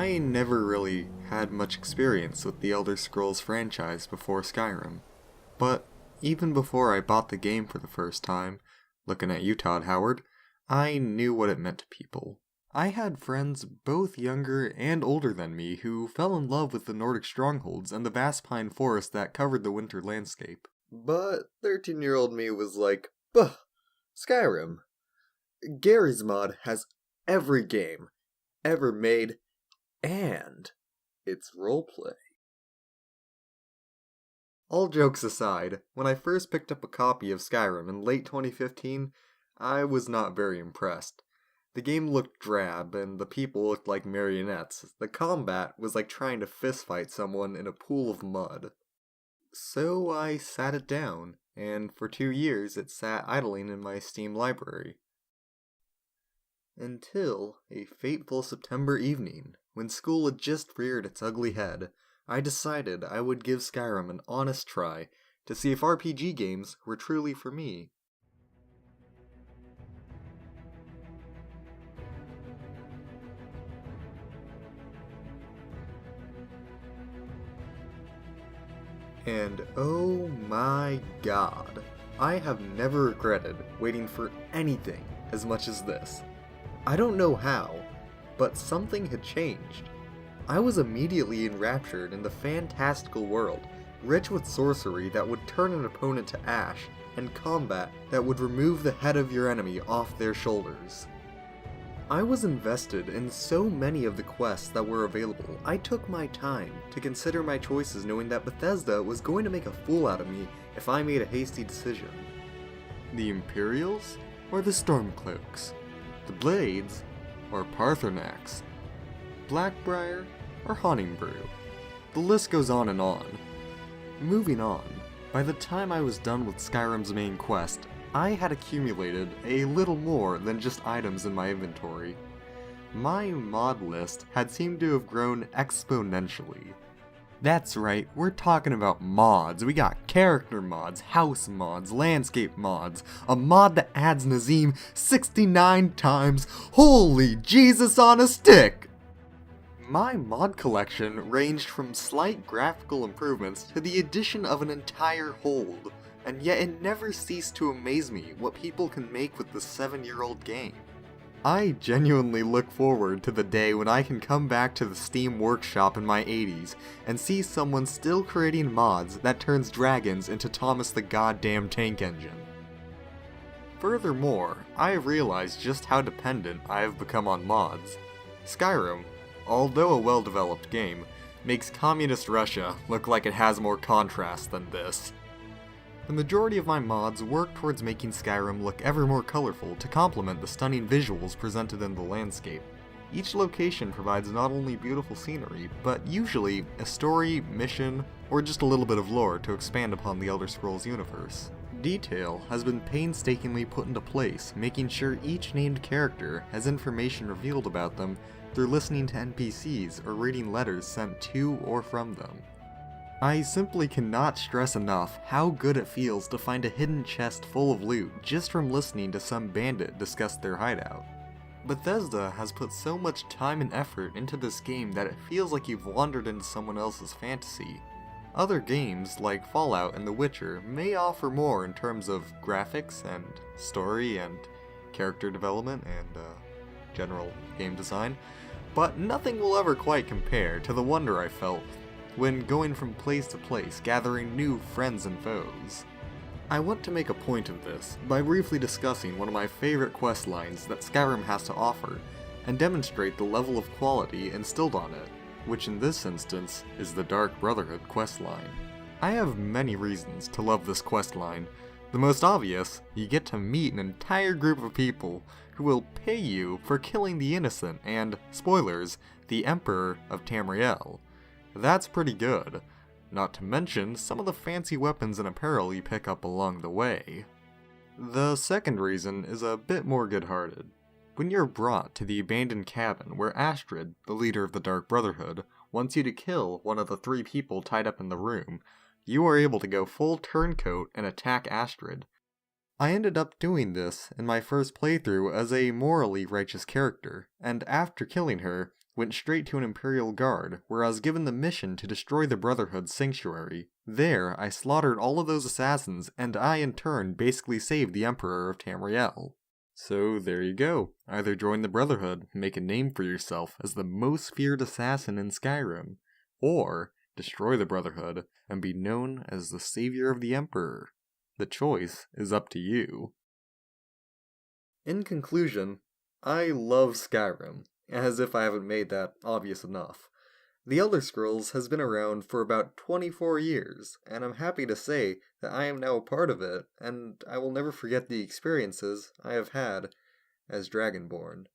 I never really had much experience with the Elder Scrolls franchise before Skyrim, but even before I bought the game for the first time, looking at you, Todd Howard, I knew what it meant to people. I had friends both younger and older than me who fell in love with the Nordic strongholds and the vast pine forest that covered the winter landscape. But 13-year-old me was like, "Buh, Skyrim. Gary's Mod has every game ever made, and it's roleplay." All jokes aside, when I first picked up a copy of Skyrim in late 2015, I was not very impressed. The game looked drab, and the people looked like marionettes. The combat was like trying to fistfight someone in a pool of mud. So I sat it down, and for 2 years it sat idling in my Steam library. Until a fateful September evening, when school had just reared its ugly head, I decided I would give Skyrim an honest try to see if RPG games were truly for me. And oh my god, I have never regretted waiting for anything as much as this. I don't know how, but something had changed. I was immediately enraptured in the fantastical world, rich with sorcery that would turn an opponent to ash, and combat that would remove the head of your enemy off their shoulders. I was invested in so many of the quests that were available. I took my time to consider my choices, knowing that Bethesda was going to make a fool out of me if I made a hasty decision. The Imperials or the Stormcloaks? The Blades or Paarthurnax? Blackbriar or Honningbrew? The list goes on and on. Moving on, by the time I was done with Skyrim's main quest, I had accumulated a little more than just items in my inventory. My mod list had seemed to have grown exponentially. That's right, we're talking about mods. We got character mods, house mods, landscape mods, a mod that adds Nazim 69 times. Holy Jesus on a stick! My mod collection ranged from slight graphical improvements to the addition of an entire hold. And yet it never ceased to amaze me what people can make with this 7-year-old game. I genuinely look forward to the day when I can come back to the Steam workshop in my 80s and see someone still creating mods that turns dragons into Thomas the Goddamn Tank Engine. Furthermore, I have realized just how dependent I have become on mods. Skyrim, although a well-developed game, makes communist Russia look like it has more contrast than this. The majority of my mods work towards making Skyrim look ever more colorful to complement the stunning visuals presented in the landscape. Each location provides not only beautiful scenery, but usually a story, mission, or just a little bit of lore to expand upon the Elder Scrolls universe. Detail has been painstakingly put into place, making sure each named character has information revealed about them through listening to NPCs or reading letters sent to or from them. I simply cannot stress enough how good it feels to find a hidden chest full of loot just from listening to some bandit discuss their hideout. Bethesda has put so much time and effort into this game that it feels like you've wandered into someone else's fantasy. Other games, like Fallout and The Witcher, may offer more in terms of graphics and story and character development and general game design, but nothing will ever quite compare to the wonder I felt when going from place to place, gathering new friends and foes. I want to make a point of this by briefly discussing one of my favorite quest lines that Skyrim has to offer, and demonstrate the level of quality instilled on it, which in this instance is the Dark Brotherhood quest line. I have many reasons to love this quest line. The most obvious, you get to meet an entire group of people who will pay you for killing the innocent and, spoilers, the Emperor of Tamriel. That's pretty good, not to mention some of the fancy weapons and apparel you pick up along the way. The second reason is a bit more good-hearted. When you're brought to the abandoned cabin where Astrid, the leader of the Dark Brotherhood, wants you to kill one of the 3 people tied up in the room, you are able to go full turncoat and attack Astrid. I ended up doing this in my first playthrough as a morally righteous character, and after killing her, went straight to an Imperial Guard, where I was given the mission to destroy the Brotherhood's sanctuary. There, I slaughtered all of those assassins, and I in turn basically saved the Emperor of Tamriel. So there you go. Either join the Brotherhood, make a name for yourself as the most feared assassin in Skyrim, or destroy the Brotherhood and be known as the savior of the Emperor. The choice is up to you. In conclusion, I love Skyrim, as if I haven't made that obvious enough. The Elder Scrolls has been around for about 24 years, and I'm happy to say that I am now a part of it, and I will never forget the experiences I have had as Dragonborn.